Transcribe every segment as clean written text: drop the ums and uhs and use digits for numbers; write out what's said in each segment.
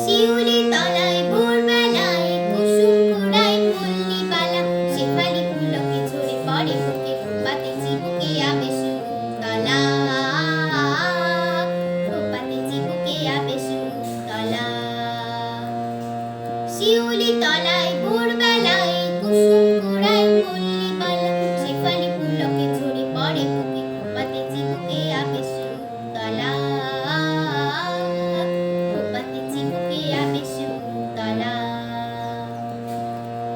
শিউলি তলায় ভোরবেলায় কুসুম কুড়ায় পল্লী বালা শেফালি পুলকে ঝরে পড়ে বুকে পাতে চিবুকে আবে সুতলা পাতে চিবুকে আবে সুতলা শিউলি তলায় ভোরবেলায় কুসুম কুড়ায় পল্লী বালা শেফালি পুলকে ঝরে পড়ে বুকে পাতে চিবুকে আবে সুতলা পাতে চিবুকে আবে সুতলা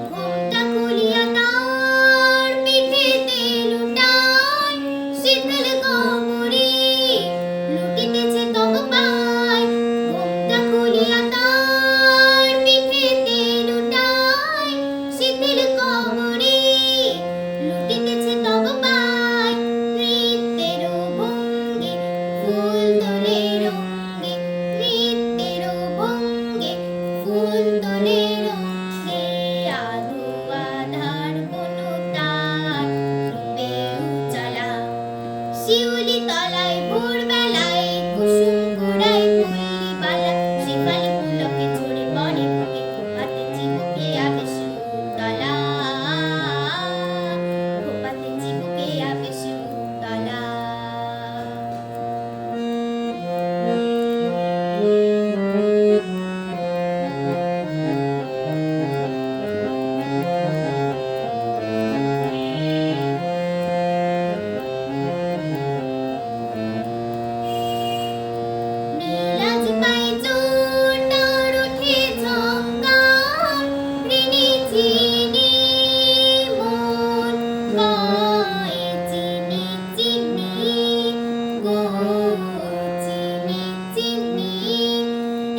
ঘুমটা খুলিয়া তার পিঠেতে লুটায় শীতল কোমরে লুটিতেছে তব পায় ঘুমটা খুলিয়া তার পিঠেতে লুটায় শীতল কোমরে লুটিতেছে তব পায় নৃত্যের ভঙ্গে ফুল তোলে রঙ্গে নৃত্যের ভঙ্গে ফুল তোলে রঙ্গে আধো আধার কোনো তার রূপে উজালা শিউলি তলায় ভোরবেলায় কুসুম কুড়ায় পল্লী বালা শেফালি পুলকে ঝরে পড়ে বুকে হাতে চিবুকে আবে সুতলা হাতে চিবুকে আবে সুতলা নীলাজ পায়ে চোর তার ওঠে ঝঙ্কার ঋণী চিনি মন গায়ে চিনি চিনি গো চিনি চিনি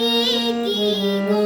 এ কি গো